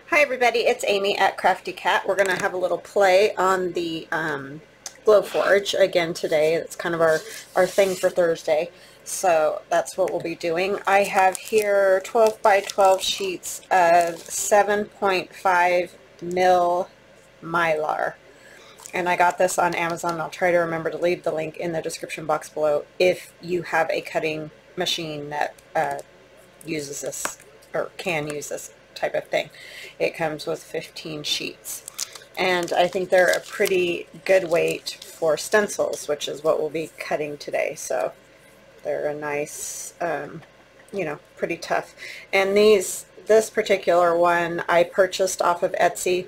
Hi everybody, it's Amy at Crafty Cat. We're going to have a little play on the Glowforge again today. It's kind of our thing for Thursday. So that's what we'll be doing. I have here 12 by 12 sheets of 7.5 mil Mylar. And I got this on Amazon. I'll try to remember to leave the link in the description box below if you have a cutting machine that uses this or can use this type of thing. It comes with 15 sheets. And I think they're a pretty good weight for stencils, which is what we'll be cutting today. So they're a nice, you know, pretty tough. And this particular one I purchased off of Etsy,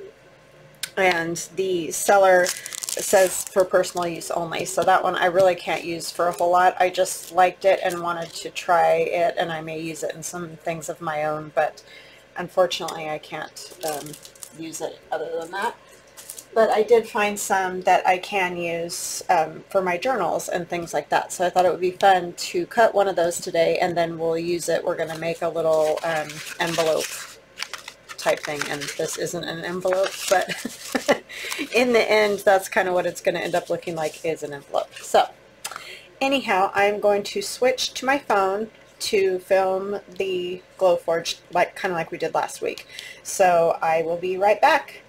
and the seller says for personal use only. So that one I really can't use for a whole lot. I just liked it and wanted to try it, and I may use it in some things of my own, but unfortunately I can't use it other than that. But I did find some that I can use for my journals and things like that. So I thought it would be fun to cut one of those today, and then we'll use it. We're going to make a little envelope type thing, and this isn't an envelope, but in the end that's kind of what it's going to end up looking like, is an envelope. So anyhow, I'm going to switch to my phone to film the Glowforge, kind of like we did last week. So I will be right back.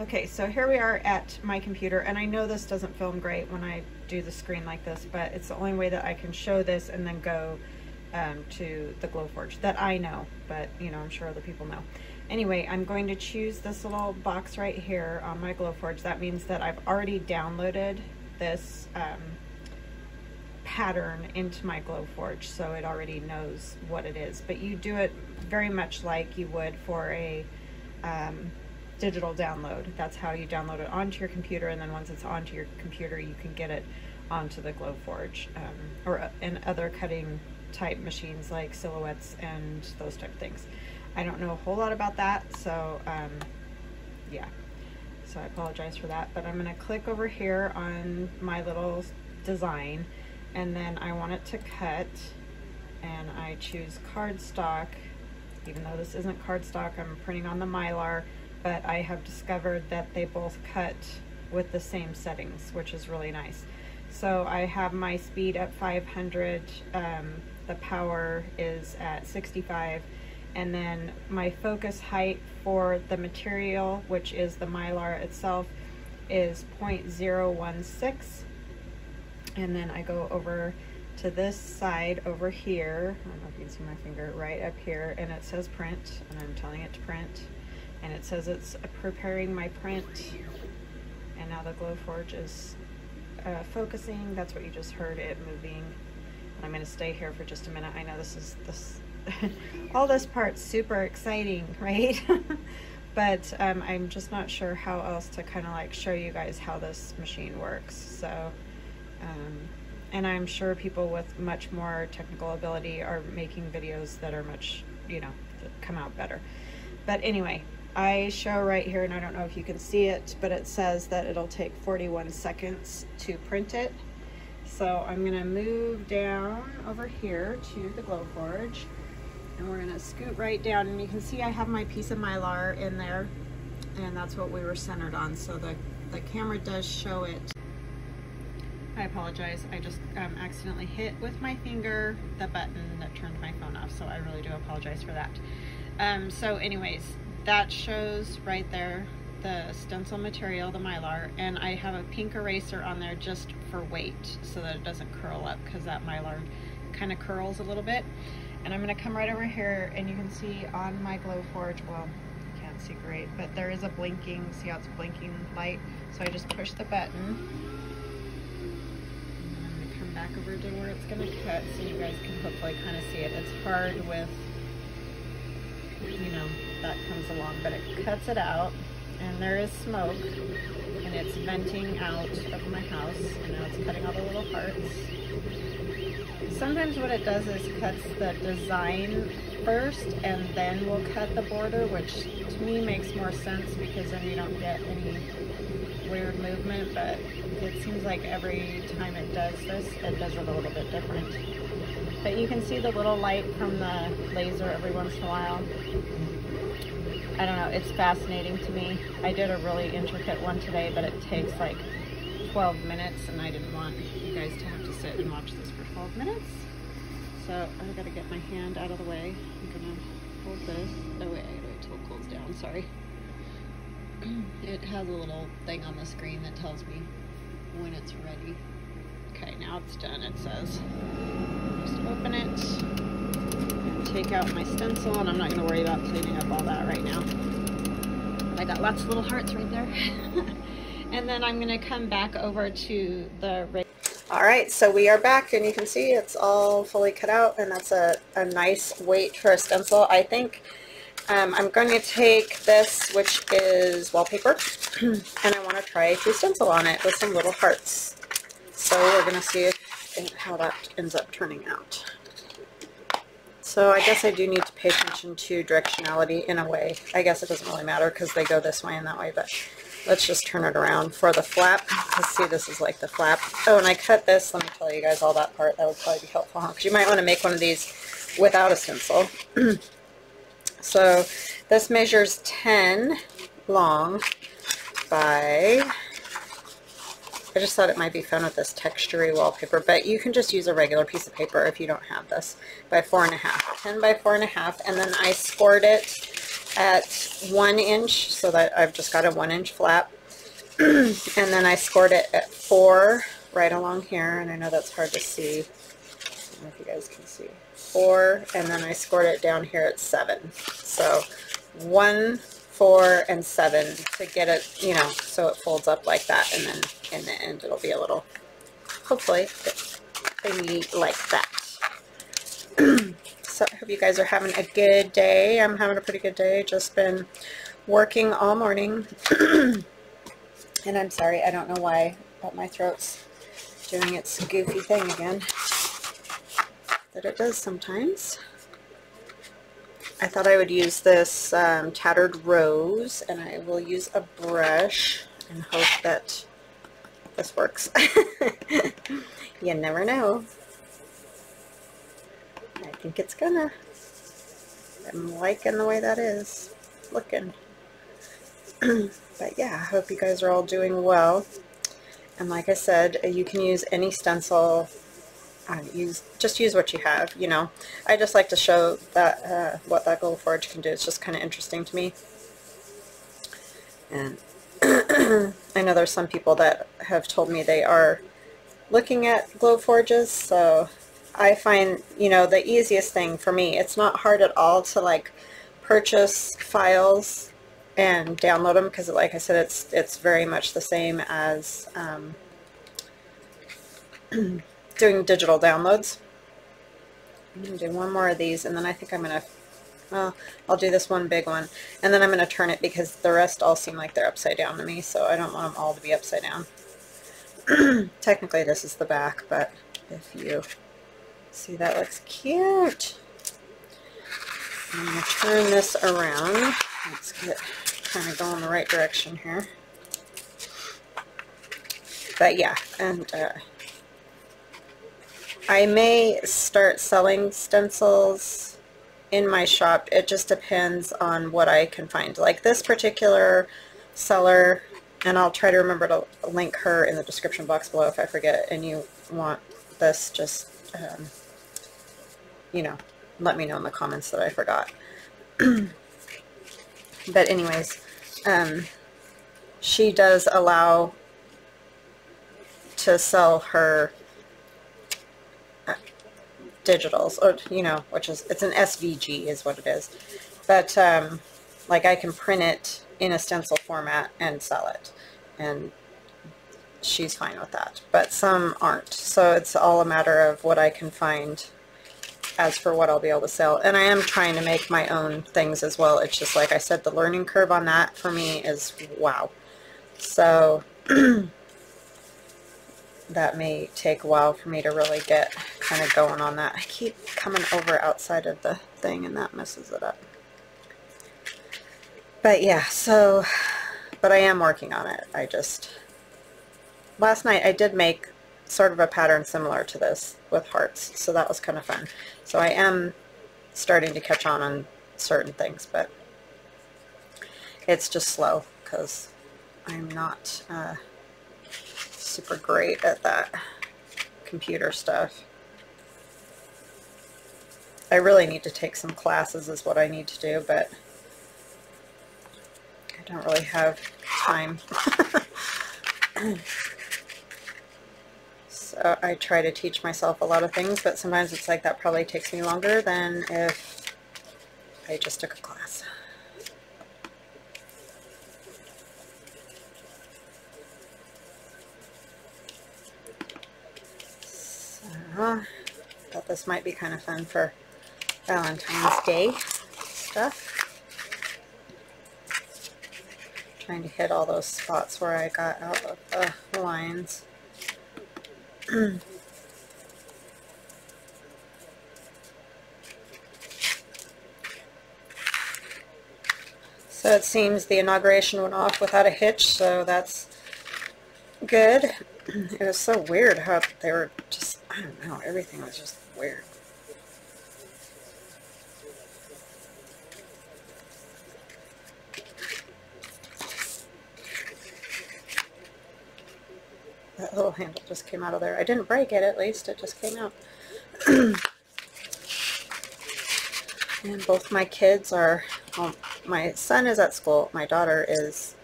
Okay, so here we are at my computer, and I know this doesn't film great when I do the screen like this, but it's the only way that I can show this and then go to the Glowforge that I know, but you know, I'm sure other people know. Anyway, I'm going to choose this little box right here on my Glowforge. That means that I've already downloaded this pattern into my Glowforge, so it already knows what it is. But you do it very much like you would for a digital download. That's how you download it onto your computer, and then once it's onto your computer you can get it onto the Glowforge or in other cutting type machines like Silhouettes and those type of things. I don't know a whole lot about that, so yeah, so I apologize for that. But I'm going to click over here on my little design, and then I want it to cut, and I choose cardstock. Even though this isn't cardstock, I'm printing on the Mylar, but I have discovered that they both cut with the same settings, which is really nice. So I have my speed at 500, the power is at 65, and then my focus height for the material, which is the Mylar itself, is 0.016. And then I go over to this side over here. I don't know if you can see my finger right up here, and it says print, and I'm telling it to print, and it says it's preparing my print. And now the Glowforge is focusing. That's what you just heard, it moving. And I'm going to stay here for just a minute. I know this all this part's super exciting, right? But I'm just not sure how else to kind of like show you guys how this machine works. So and I'm sure people with much more technical ability are making videos that are much, you know, that come out better. But anyway, I show right here, and I don't know if you can see it, but it says that it'll take 41 seconds to print it. So I'm going to move down over here to the Glowforge, and we're going to scoot right down, and you can see I have my piece of Mylar in there, and that's what we were centered on, so the camera does show it. I apologize, I just accidentally hit with my finger the button that turned my phone off, so I really do apologize for that. So anyways, that shows right there the stencil material, the Mylar, and I have a pink eraser on there just for weight so that it doesn't curl up, because that Mylar kind of curls a little bit. And I'm going to come right over here, and you can see on my Glowforge, well, you can't see great, but there is a blinking, see how it's blinking light? So I just push the button, and then I'm going to come back over to where it's going to cut so you guys can hopefully kind of see it. It's hard with, you know, that comes along, but it cuts it out, and there is smoke, and it's venting out of my house, and now it's cutting all the little parts. Sometimes what it does is cuts the design first, and then we'll cut the border, which to me makes more sense, because then you don't get any weird movement. But it seems like every time it does this, it does it a little bit different. But you can see the little light from the laser every once in a while. I don't know, it's fascinating to me. I did a really intricate one today, but it takes like 12 minutes, and I didn't want you guys to have to sit and watch this for 12 minutes. So I gotta get my hand out of the way. I'm gonna hold this. Oh wait, I gotta wait till it cools down, sorry. It has a little thing on the screen that tells me when it's ready. Okay, now it's done, it says. Just open it, take out my stencil, and I'm not gonna worry about cleaning up all that right now. But I got lots of little hearts right there. And then I'm gonna come back over to the... Alright, so we are back, and you can see it's all fully cut out, and that's a nice weight for a stencil, I think. I'm going to take this, which is wallpaper, and I want to try to stencil on it with some little hearts. So we're going to see how that ends up turning out. So I guess I do need to pay attention to directionality in a way. I guess it doesn't really matter because they go this way and that way, but let's just turn it around for the flap. Let's see, this is like the flap. Oh, and I cut this. Let me tell you guys all that part. That would probably be helpful, huh? Because you might want to make one of these without a stencil. So this measures 10 long by, I just thought it might be fun with this textury wallpaper, but you can just use a regular piece of paper if you don't have this, by 4.5, 10 by 4.5, and then I scored it at 1 inch, so that I've just got a 1 inch flap, and then I scored it at 4 right along here, and I know that's hard to see, I don't know if you guys can see, 4, and then I scored it down here at 7, so 1, 4, and 7 to get it, you know, so it folds up like that, and then in the end it'll be a little, hopefully, thingy like that. So I hope you guys are having a good day. I'm having a pretty good day. Just been working all morning. And I'm sorry, I don't know why, but my throat's doing its goofy thing again. That it does sometimes. I thought I would use this tattered rose, and I will use a brush and hope that this works. You never know. I think it's gonna. I'm liking the way that is looking. But yeah, I hope you guys are all doing well. And like I said, you can use any stencil. Just use what you have, you know. I just like to show that what that Glowforge can do. It's just kind of interesting to me. And I know there's some people that have told me they are looking at Glowforges, so I find, you know, the easiest thing for me, it's not hard at all to like purchase files and download them, because like I said, it's very much the same as doing digital downloads. I'm going to do one more of these, and then I think I'm going to, well, I'll do this one big one, and then I'm going to turn it because the rest all seem like they're upside down to me, so I don't want them all to be upside down. Technically this is the back, but if you see, that looks cute. I'm going to turn this around. Let's get kind of going the right direction here. But yeah, and I may start selling stencils in my shop. It just depends on what I can find. Like this particular seller, and I'll try to remember to link her in the description box below if I forget it, and you want this, just you know, let me know in the comments that I forgot. But anyways, she does allow to sell her digitals, or you know, which is, it's an SVG is what it is, but like I can print it in a stencil format and sell it, and she's fine with that, but some aren't, so it's all a matter of what I can find as for what I'll be able to sell. And I am trying to make my own things as well. It's just like I said, the learning curve on that for me is wow. So that may take a while for me to really get kind of going on that. I keep coming over outside of the thing and that messes it up. But yeah, so, but I am working on it. I just, last night I did make sort of a pattern similar to this with hearts, so that was kind of fun. So I am starting to catch on certain things, but it's just slow because I'm not super great at that computer stuff. I really need to take some classes is what I need to do, but I don't really have time. So I try to teach myself a lot of things, but sometimes it's like that probably takes me longer than if I just took a class. So, thought this might be kind of fun for Valentine's Day stuff. Trying to hit all those spots where I got out of the lines. So it seems the inauguration went off without a hitch, so that's good. It was so weird how they were just, I don't know, everything was just weird. That little handle just came out of there. I didn't break it, at least. It just came out. And both my kids are, well, my son is at school. My daughter is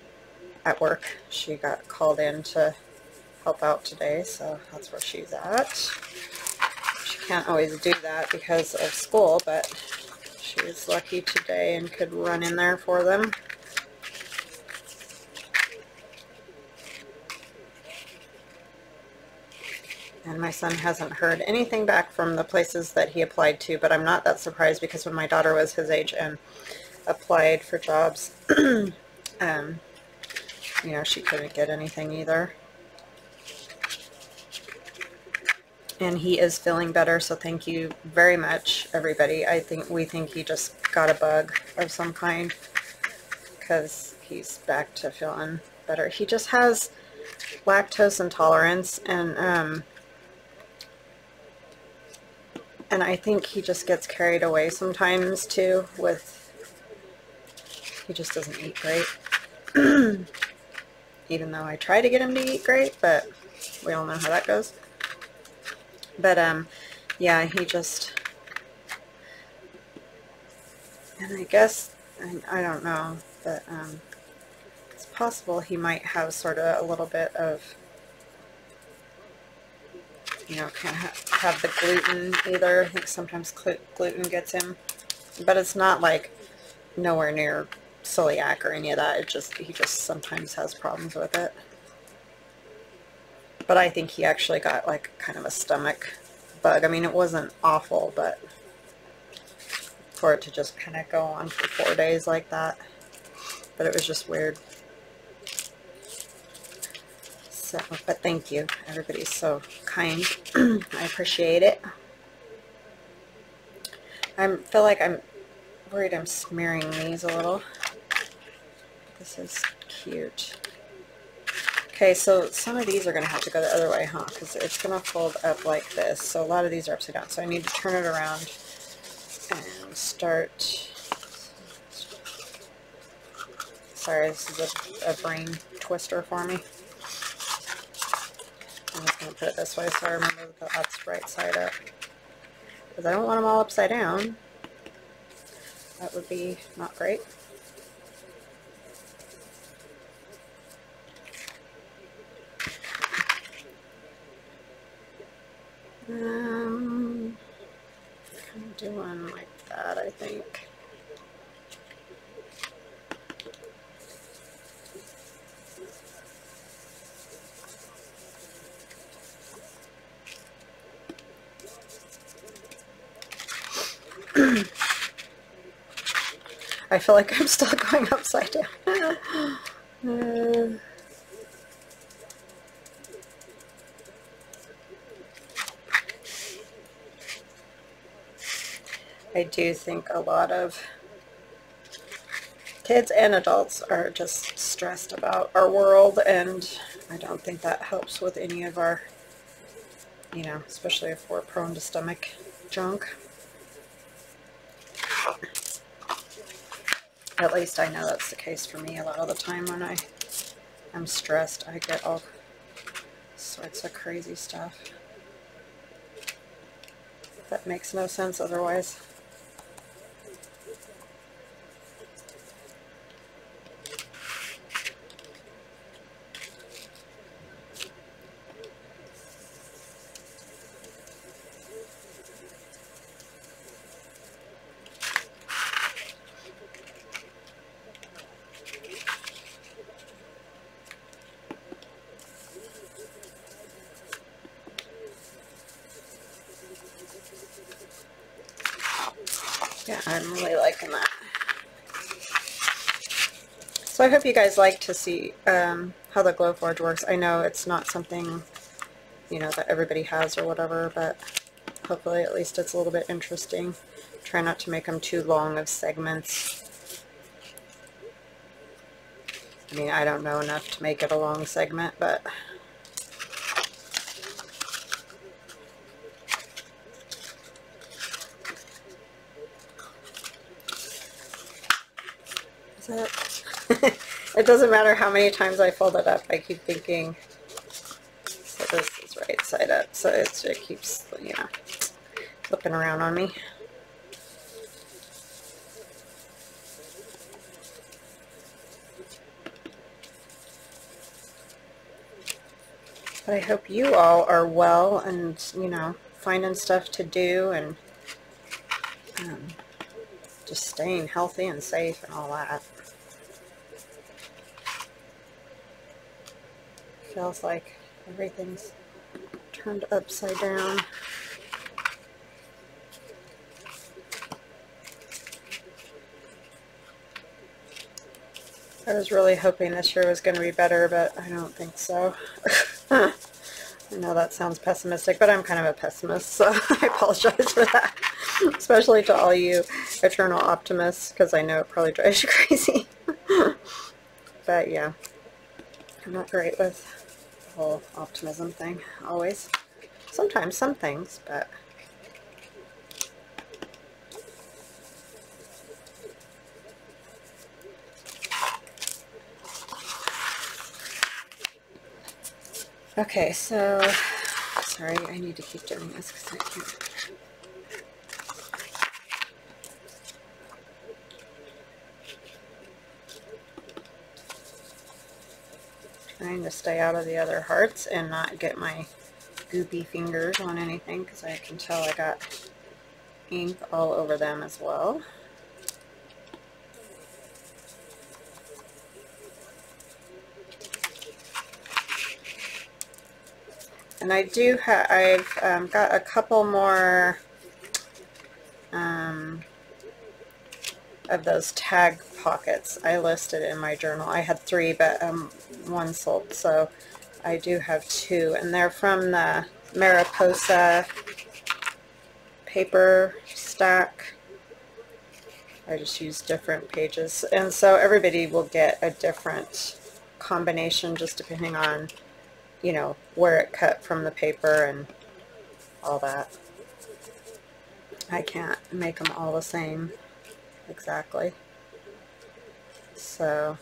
at work. She got called in to help out today, so that's where she's at. She can't always do that because of school, but she's lucky today and could run in there for them. And my son hasn't heard anything back from the places that he applied to, but I'm not that surprised because when my daughter was his age and applied for jobs, you know, she couldn't get anything either. And he is feeling better, so thank you very much, everybody. We think he just got a bug of some kind because he's back to feeling better. He just has lactose intolerance, and I think he just gets carried away sometimes too he just doesn't eat great. Even though I try to get him to eat great, but we all know how that goes. But yeah, he just, and I guess, I don't know, but it's possible he might have sort of a little bit of, you know, kind of have the gluten either. I think sometimes gluten gets him, but it's not like nowhere near celiac or any of that. He just sometimes has problems with it. But I think he actually got like kind of a stomach bug. I mean, it wasn't awful, but for it to just kind of go on for 4 days like that, but it was just weird. So, but thank you. Everybody's so kind. I appreciate it. I feel like I'm worried I'm smearing these a little. This is cute. Okay, so some of these are going to have to go the other way, huh? Because it's going to fold up like this. So a lot of these are upside down. So I need to turn it around and start. Sorry, this is a brain twister for me. I'm just going to put it this way so I remember that that's right side up. Because I don't want them all upside down. That would be not great. Kind of do one like that, I think. I feel like I'm still going upside down. I do think a lot of kids and adults are just stressed about our world, and I don't think that helps with any of our you know, especially if we're prone to stomach junk. At least I know that's the case for me a lot of the time. When I'm stressed, I get all sorts of crazy stuff that makes no sense otherwise. Yeah, I'm really liking that. So I hope you guys like to see how the Glowforge works. I know it's not something, you know, that everybody has or whatever, but hopefully at least it's a little bit interesting. Try not to make them too long of segments. I mean, I don't know enough to make it a long segment, but it doesn't matter how many times I fold it up, I keep thinking, so this is right side up, so it keeps, you know, flipping around on me. But I hope you all are well and, you know, finding stuff to do and just staying healthy and safe and all that. Feels like everything's turned upside down. I was really hoping this year was going to be better, but I don't think so. I know that sounds pessimistic, but I'm kind of a pessimist, so I apologize for that. Especially to all you eternal optimists, because I know it probably drives you crazy. But yeah, I'm not great with the whole optimism thing, always. Sometimes some things, but... Okay, so, sorry, I need to keep doing this because I can't. Trying to stay out of the other hearts and not get my goopy fingers on anything because I can tell I got ink all over them as well. And I do have, I've got a couple more of those tag pockets I listed in my journal. I had 3, but one sold, so I do have 2, and they're from the Mariposa paper stack. I just use different pages, and so everybody will get a different combination just depending on, you know, where it cut from the paper and all that. I can't make them all the same exactly. So,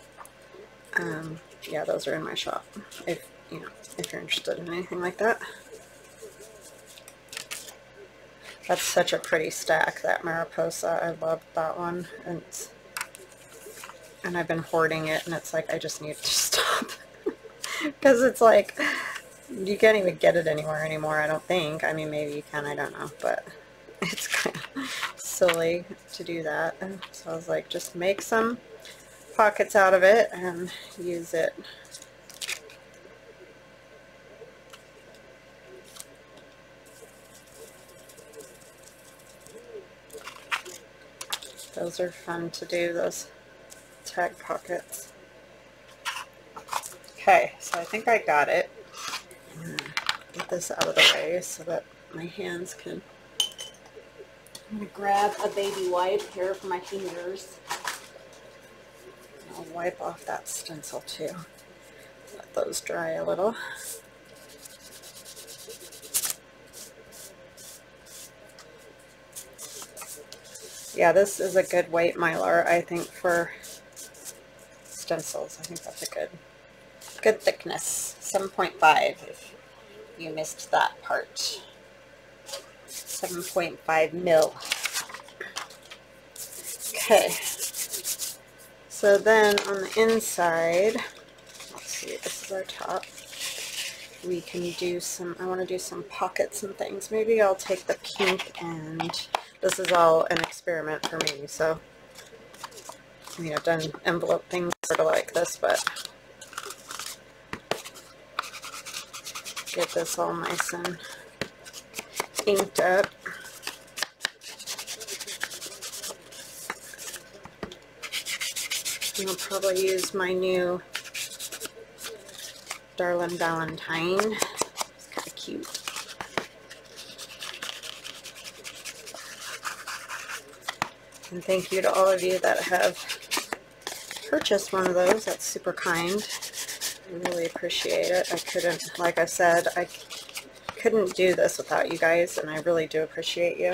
yeah, those are in my shop if, you know, if you're interested in anything like that. That's such a pretty stack, that Mariposa. I love that one. And I've been hoarding it, and it's like I just need to stop. Because it's like, you can't even get it anywhere anymore, I don't think. I mean, maybe you can, I don't know. But it's kind of silly to do that. And so I was like, just make some pockets out of it and use it. Those are fun to do, those tag pockets. Okay, so I think I got it. I'm going to get this out of the way so that my hands can... I'm going to grab a baby wipe here for my fingers. I'll wipe off that stencil too. Let those dry a little. Yeah, this is a good white Mylar, I think, for stencils. I think that's a good thickness. 7.5 if you missed that part. 7.5 mil. Okay. So then on the inside, let's see, this is our top. We can do some, I want to do some pockets and things. Maybe I'll take the pink, and this is all an experiment for me. So, I mean, I've done envelope things sort of like this, but get this all nice and inked up. I'll probably use my new Darlin Valentine. It's kind of cute. And thank you to all of you that have purchased one of those. That's super kind. I really appreciate it. I couldn't, like I said, I couldn't do this without you guys, and I really do appreciate you.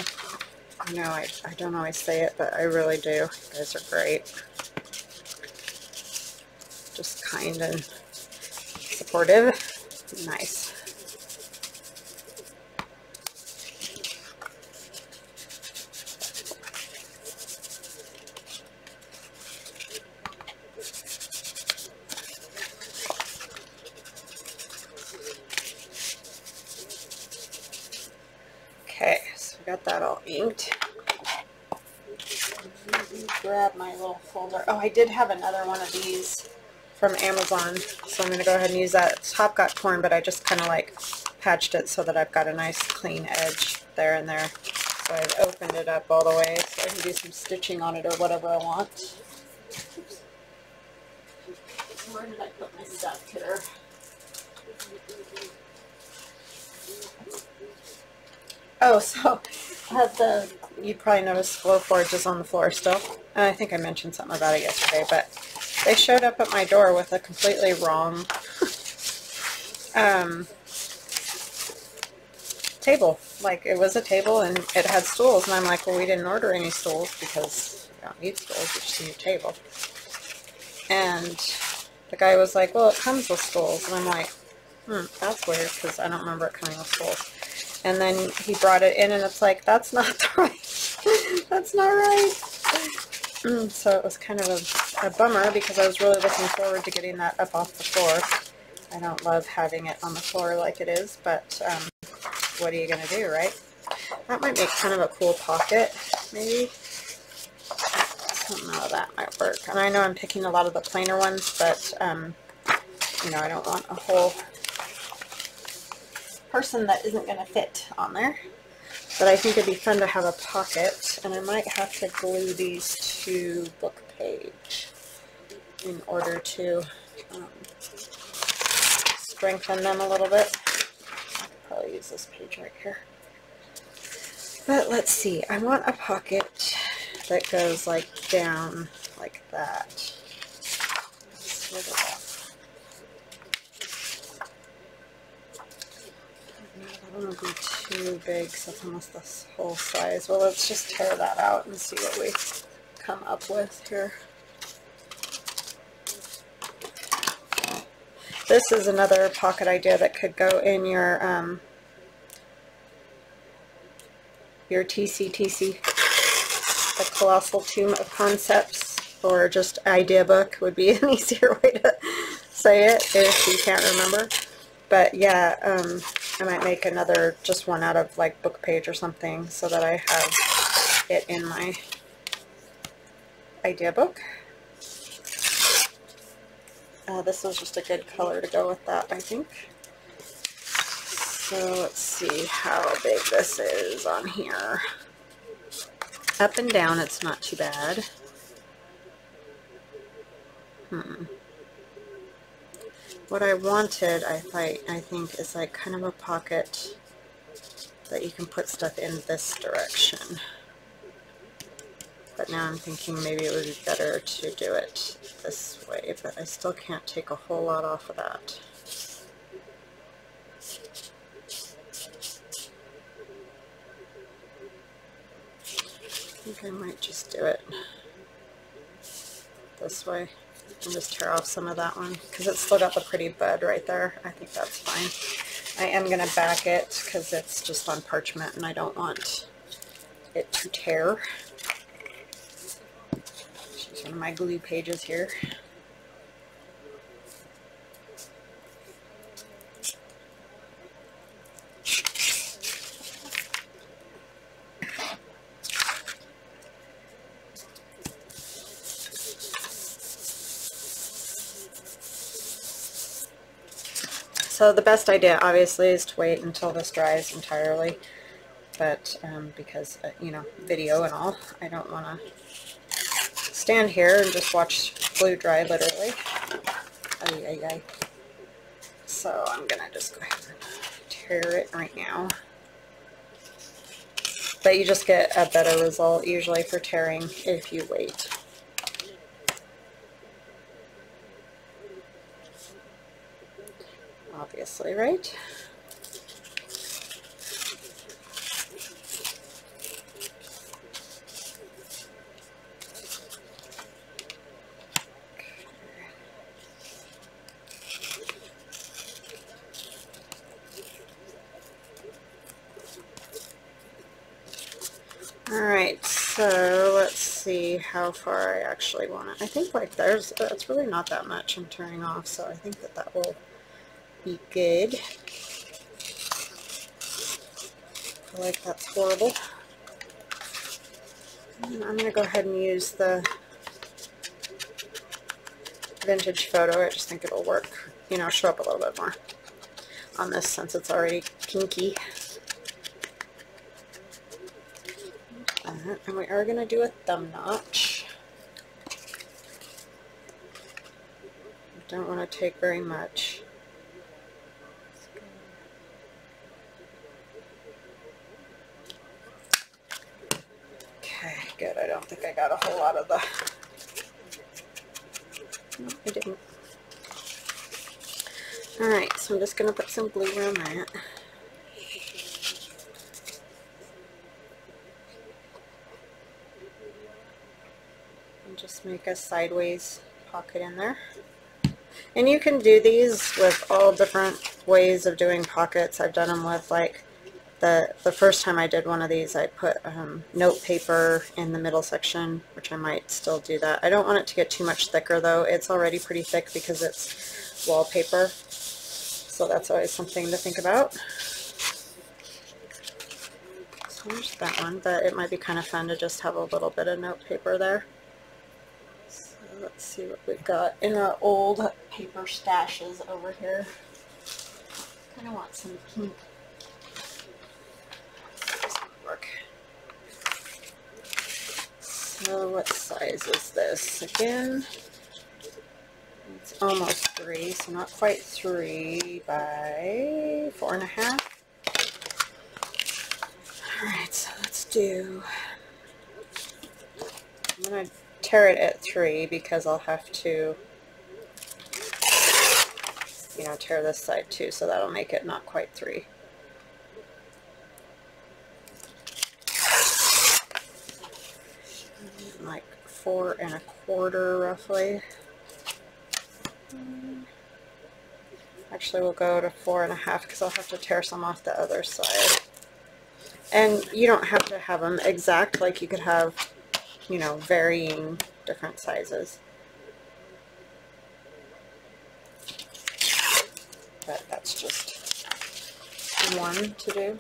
I know I don't always say it, but I really do. You guys are great. Just kind and supportive. Nice. Okay, so we got that all inked. Grab my little folder. Oh, I did have another one of these from Amazon, so I'm going to go ahead and use that. The top got torn, but I just kind of like patched it so that I've got a nice clean edge there and there. So I've opened it up all the way so I can do some stitching on it or whatever I want. Oops. Where did I put my stuff here? Oh, so you probably noticed Glowforge is on the floor still. And I think I mentioned something about it yesterday, but they showed up at my door with a completely wrong table. Like, it was a table and it had stools, and I'm like, well, we didn't order any stools because you don't need stools, you just need a table. And the guy was like, well, it comes with stools. And I'm like, that's weird, because I don't remember it coming with stools. And then he brought it in, and it's like, that's not the right, that's not right. So it was kind of a bummer, because I was really looking forward to getting that up off the floor. I don't love having it on the floor like it is, but what are you going to do, right? That might make kind of a cool pocket, maybe. I don't know, that might work. And I know I'm picking a lot of the plainer ones, but, you know, I don't want a whole person that isn't going to fit on there. But I think it'd be fun to have a pocket, and I might have to glue these to book page in order to strengthen them a little bit. I'll probably use this page right here. But let's see, I want a pocket that goes like down like that. Look at that. That one would be too big, so it's almost this whole size. Well, let's just tear that out and see what we come up with here. This is another pocket idea that could go in your TCTC, the Colossal Tomb of Concepts, or just idea book would be an easier way to say it if you can't remember. But yeah, I might make another, just one out of like book page or something, so that I have it in my idea book. This was just a good color to go with that, I think. So let's see how big this is on here. Up and down, it's not too bad. What I wanted, I think, is like kind of a pocket that you can put stuff in this direction. But now I'm thinking maybe it would be better to do it this way, but I still can't take a whole lot off of that. think I might just do it this way and just tear off some of that one because it's still got the pretty bud right there. I think that's fine. I am going to back it because it's just on parchment and I don't want it to tear. Use one of my glue pages here. So the best idea obviously is to wait until this dries entirely, but because you know, video and all, I don't want to stand here and just watch glue dry literally. Ay, ay, ay. So I'm gonna just go ahead and tear it right now. But you just get a better result usually for tearing if you wait. Obviously, right? Alright, so let's see how far I actually want it. I think like that's really not that much I'm turning off, so I think that that will be good. I feel like that's horrible. And I'm going to go ahead and use the vintage photo. I just think it'll work, you know, show up a little bit more on this since it's already kinky. And we are going to do a thumb notch. Don't want to take very much. Okay, good. I don't think I got a whole lot of the... No, I didn't. Alright, so I'm just going to put some glue around that. And just make a sideways pocket in there. And you can do these with all different ways of doing pockets. I've done them with, like, the first time I did one of these, I put note paper in the middle section, which I might still do that. I don't want it to get too much thicker though. It's already pretty thick because it's wallpaper. So that's always something to think about. So there's that one, but it might be kind of fun to just have a little bit of note paper there. So let's see what we've got in our old paper stashes over here. Kind of want some pink. So what size is this again? It's almost 3, so not quite 3 by 4.5. Alright, so let's do... I'm going to tear it at 3 because I'll have to, you know, tear this side too, so that'll make it not quite 3. Like 4 1/4 roughly. Actually, we'll go to 4 1/2 because I'll have to tear some off the other side. And you don't have to have them exact, like you could have, you know, varying different sizes. But that's just one to do.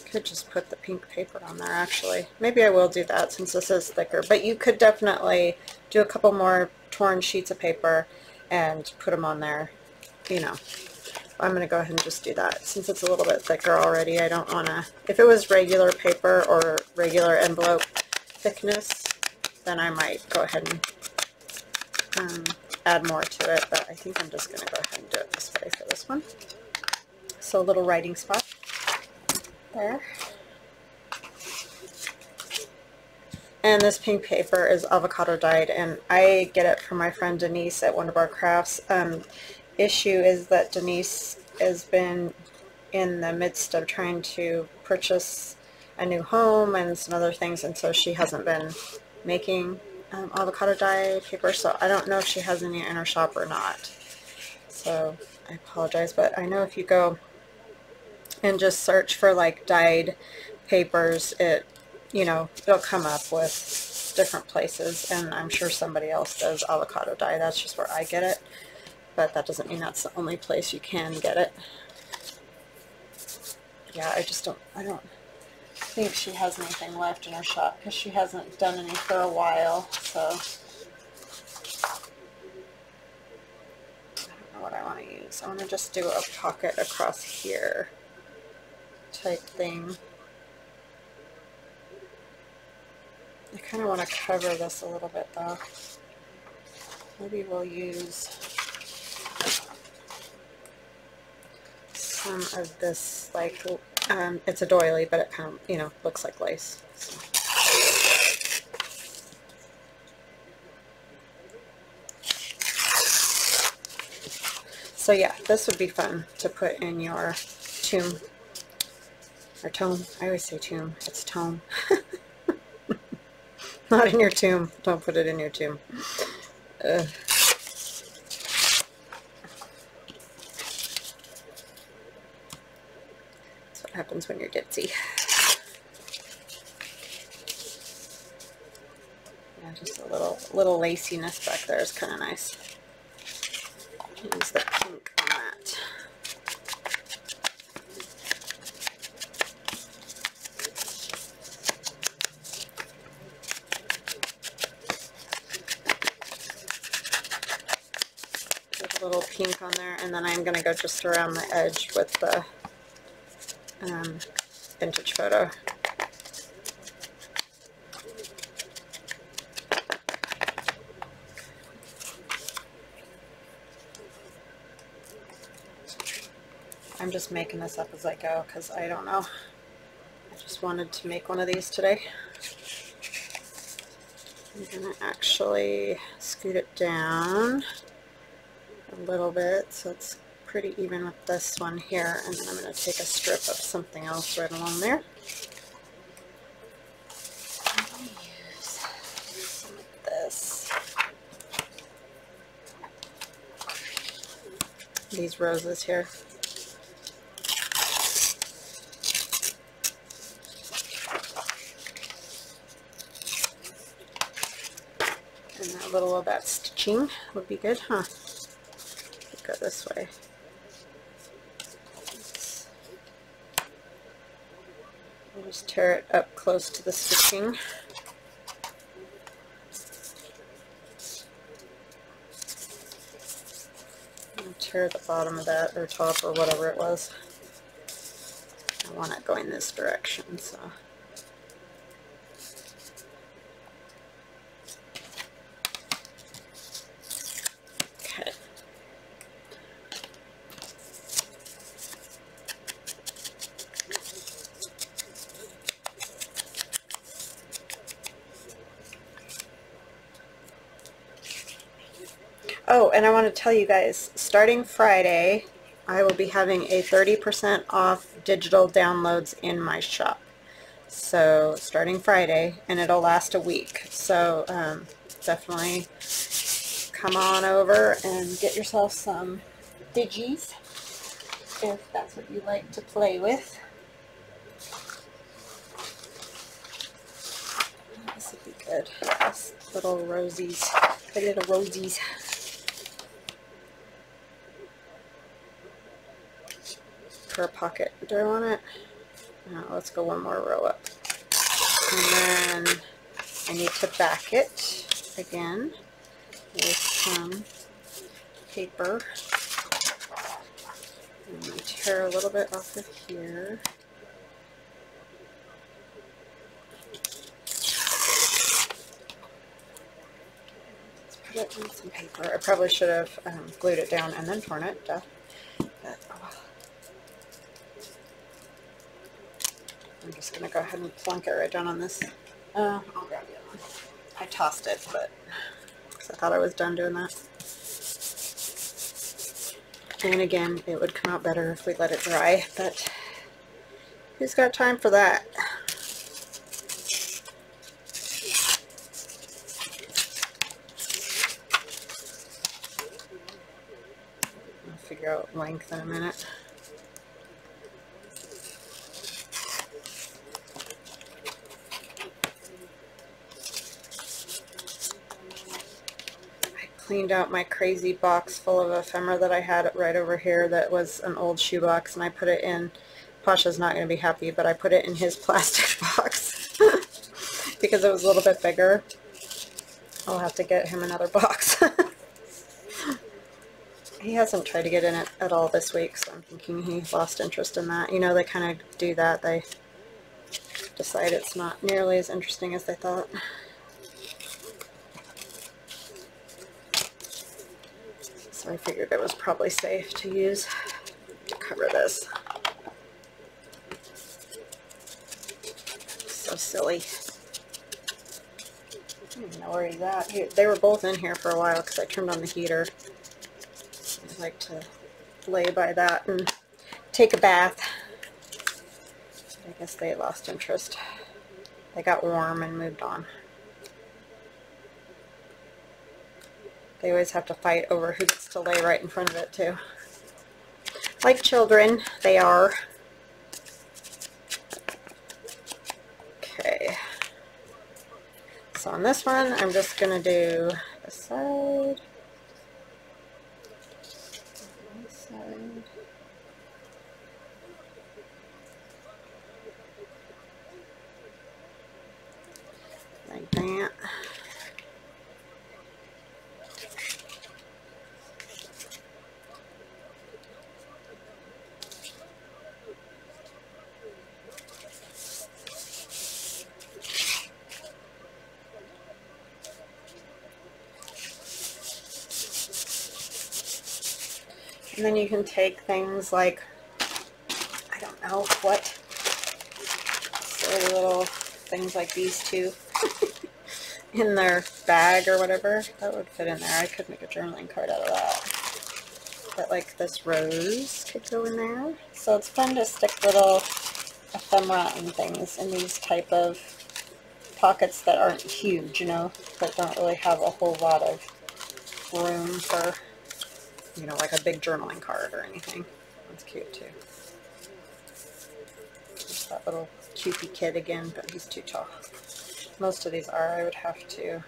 Could just put the pink paper on there actually. Maybe I will do that since this is thicker, but you could definitely do a couple more torn sheets of paper and put them on there, you know. I'm going to go ahead and just do that since it's a little bit thicker already. I don't want to, if it was regular paper or regular envelope thickness, then I might go ahead and add more to it, but I think I'm just going to go ahead and do it this way for this one. So a little writing spot there. And this pink paper is avocado dyed, and I get it from my friend Denise at one of our crafts. Issue is that Denise has been in the midst of trying to purchase a new home and some other things, and so she hasn't been making avocado dye paper, so I don't know if she has any in her shop or not. So I apologize, but I know if you go and just search for like dyed papers, it'll come up with different places, and I'm sure somebody else does avocado dye. That's just where I get it, but that doesn't mean that's the only place you can get it. Yeah, I don't think she has anything left in her shop because she hasn't done any for a while, so I don't know what I want to use. I want to just do a pocket across here type thing. I kind of want to cover this a little bit though. Maybe we'll use some of this, like, it's a doily, but it kind of, looks like lace. So yeah, this would be fun to put in your tomb, or tome. I always say tomb, it's tome. Not in your tomb. Don't put it in your tomb. Ugh. That's what happens when you're ditzy. Yeah, just a little laciness back there is kind of nice. Use the pink on that. Put a little pink on there, and then I'm going to go just around the edge with the vintage photo. I'm just making this up as I go because I don't know. I just wanted to make one of these today. I'm going to actually scoot it down a little bit so it's pretty even with this one here, and then I'm going to take a strip of something else right along there. I'm going to use some of this. These roses here. And a little of that stitching would be good, huh? Go this way. I'll just tear it up close to the stitching. I'll tear the bottom of that, or top, or whatever it was. I want it going this direction, so. Okay. Oh, and I want to tell you guys, starting Friday, I will be having a 30% off digital downloads in my shop. So, starting Friday, and it'll last a week. So, definitely come on over and get yourself some digis, if that's what you like to play with. This would be good. This little rosies, the little rosies. For a pocket. Do I want it? No, let's go one more row up. And then I need to back it again with some paper. I'm going to tear a little bit off of here. Let's put it on some paper. I probably should have glued it down and then torn it. Duh. But, oh well. I'm just going to go ahead and plunk it right down on this. I'll grab the other one. I tossed it, but because I thought I was done doing that. And again, it would come out better if we let it dry, but who's got time for that? figure out length in a minute. Cleaned out my crazy box full of ephemera that I had right over here that was an old shoebox, and I put it in, Pasha's not going to be happy, but I put it in his plastic box because it was a little bit bigger. I'll have to get him another box. He hasn't tried to get in it at all this week, so I'm thinking he lost interest in that. You know, they kind of do that. They decide it's not nearly as interesting as they thought. So I figured it was probably safe to use to cover this. So silly. I don't even know where he's at. They were both in here for a while because I turned on the heater. I like to lay by that and take a bath. I guess they lost interest. They got warm and moved on. They always have to fight over who gets to lay right in front of it too. Like children, they are. Okay. So on this one, I'm just going to do the side. Like that. And then you can take things like, I don't know what, silly little things like these two in their bag or whatever. That would fit in there. I could make a journaling card out of that. But like this rose could go in there. So it's fun to stick little ephemera and things in these type of pockets that aren't huge, you know, that don't really have a whole lot of room for, you know, like a big journaling card or anything. That's cute too. There's that little Cupid kid again, but he's too tall. Most of these are. I would have to.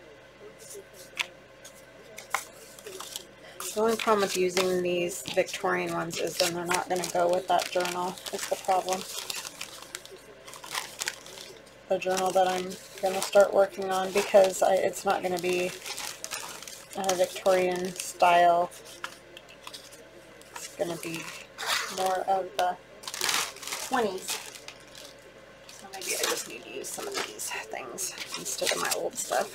The only problem with using these Victorian ones is then they're not going to go with that journal. Is the problem. The journal that I'm going to start working on, because it's not going to be a Victorian style. Going to be more of the 20s. So maybe I just need to use some of these things instead of my old stuff.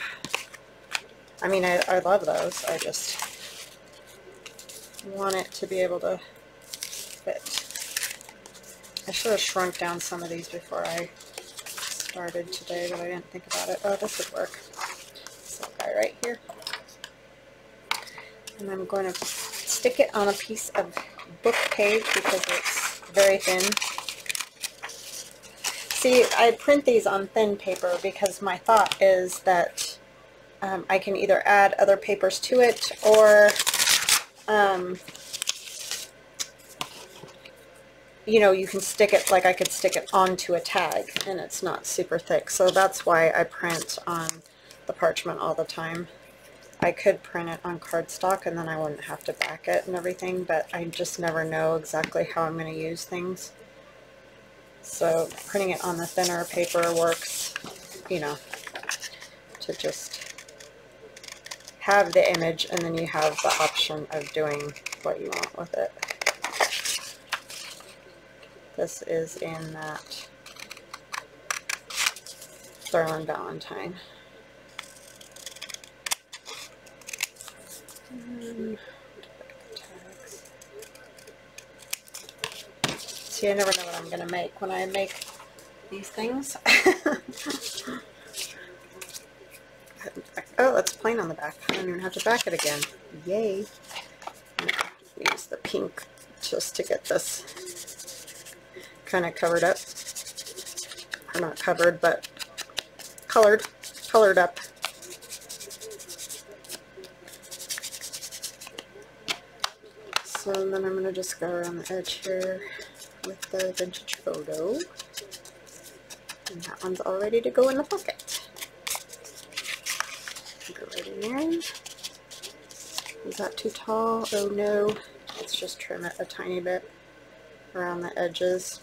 I mean, I love those. I just want it to be able to fit. I should have shrunk down some of these before I started today, but I didn't think about it. Oh, this would work. This little guy right here. And I'm going to stick it on a piece of book page because it's very thin. See, I print these on thin paper because my thought is that I can either add other papers to it, or you know, you can stick it, like I could stick it onto a tag and it's not super thick. So that's why I print on the parchment all the time. I could print it on cardstock and then I wouldn't have to back it and everything, but I just never know exactly how I'm going to use things. So printing it on the thinner paper works, you know, to just have the image and then you have the option of doing what you want with it. This is in that Darlin Valentine. See, I never know what I'm going to make when I make these things. Oh, that's plain on the back. I don't even have to back it again. Yay. Use the pink just to get this kind of covered up. Or not covered, but colored up. So then I'm going to just go around the edge here with the vintage photo. And that one's all ready to go in the pocket. Go right in there. Is that too tall? Oh no. Let's just trim it a tiny bit around the edges.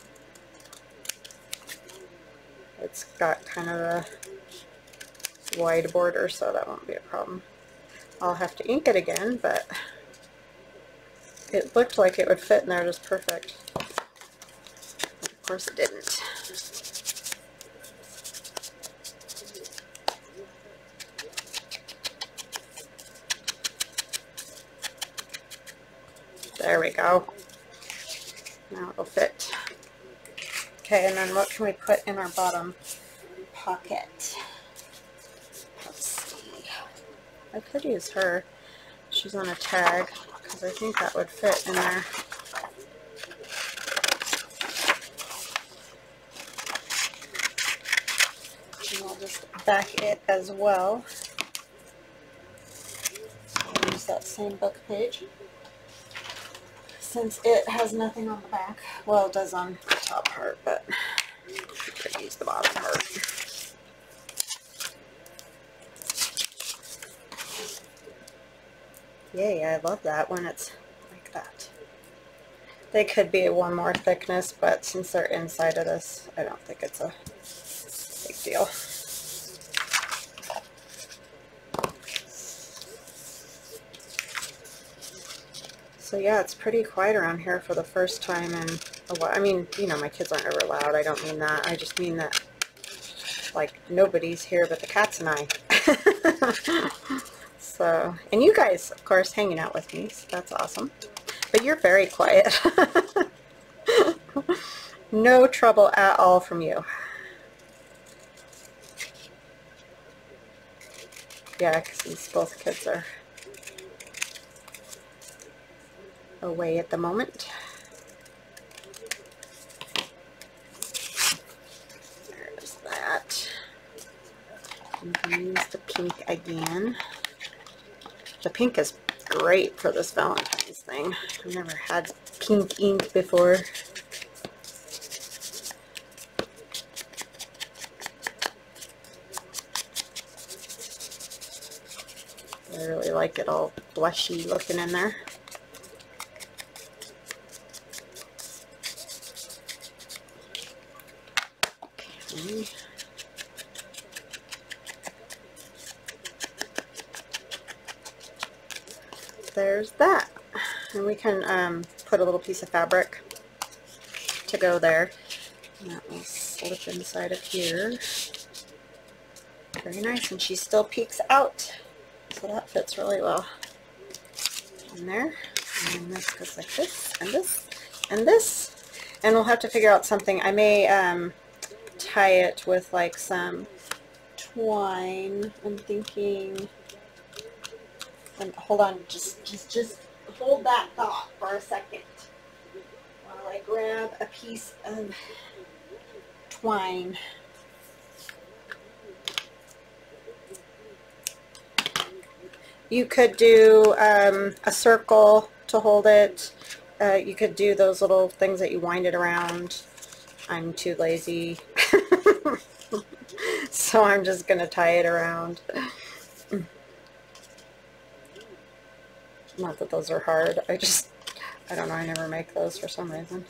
It's got kind of a wide border, so that won't be a problem. I'll have to ink it again, but it looked like it would fit in there just perfect. But of course it didn't. There we go. Now it'll fit. Okay, and then what can we put in our bottom pocket? Let's see. I could use her. She's on a tag, because I think that would fit in there. And I'll just back it as well. I'll use that same book page, since it has nothing on the back. Well, it does on the top part, but I could use the bottom part. Yay, I love that when it's like that. They could be one more thickness, but since they're inside of this, I don't think it's a big deal. So yeah, it's pretty quiet around here for the first time in a while. I mean, you know, my kids aren't ever loud. I don't mean that. I just mean that, like, nobody's here but the cats and I. So, and you guys, of course, hanging out with me, so that's awesome. But you're very quiet. No trouble at all from you. Yeah, because these both kids are away at the moment. There's that. You can use the pink again. The pink is great for this Valentine's thing. I've never had pink ink before. I really like it all blushy looking in there. Okay. There's that. And we can put a little piece of fabric to go there. And that will slip inside of here. Very nice, and she still peeks out. So that fits really well in there. And then this goes like this, and this, and this. And we'll have to figure out something. I may tie it with like some twine. I'm thinking. And hold on, just hold that thought for a second while I grab a piece of twine. You could do a circle to hold it. You could do those little things that you wind it around. I'm too lazy, so I'm just gonna tie it around. Not that those are hard. I don't know, I never make those for some reason.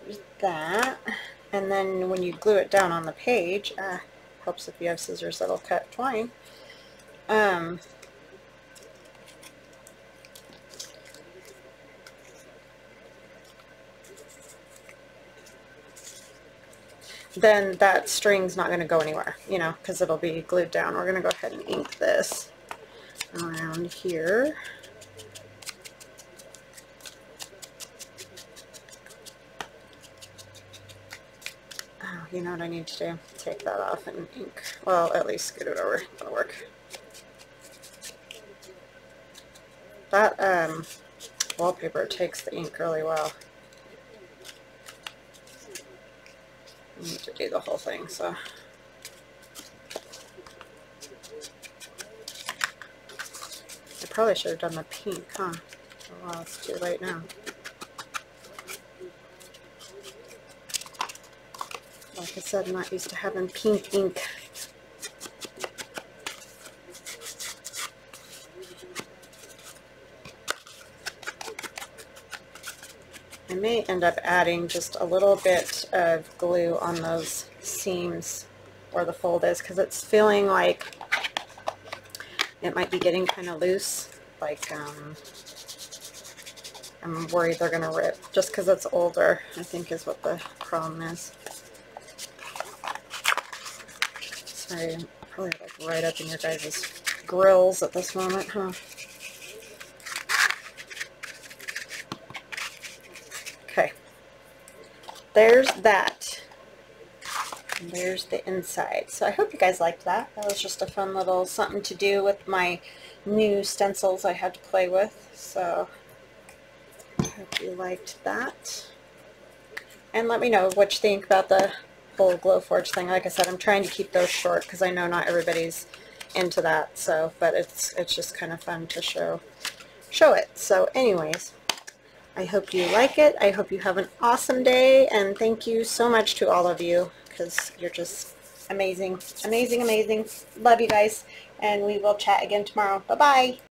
There's that. And then when you glue it down on the page, helps if you have scissors that'll cut twine. Then that string's not going to go anywhere, you know, because it'll be glued down. We're going to go ahead and ink this around here. Oh, you know what I need to do? Take that off and ink. Well, at least scoot it over. That'll work. That wallpaper takes the ink really well. I need to do the whole thing, so probably should have done the pink, huh? Oh, well, it's too late now. Like I said, I'm not used to having pink ink. I may end up adding just a little bit of glue on those seams where the fold is, because it's feeling like it might be getting kind of loose. Like, I'm worried they're going to rip just because it's older, I think is what the problem is. Sorry, I'm probably like right up in your guys' grills at this moment, huh? Okay, there's that. And there's the inside. So I hope you guys liked that. That was just a fun little something to do with my new stencils I had to play with. So I hope you liked that. And let me know what you think about the whole Glowforge thing. Like I said, I'm trying to keep those short because I know not everybody's into that. So, but it's just kind of fun to show it. So anyways, I hope you like it. I hope you have an awesome day, and thank you so much to all of you, because you're just amazing, amazing, amazing. Love you guys, and we will chat again tomorrow. Bye-bye.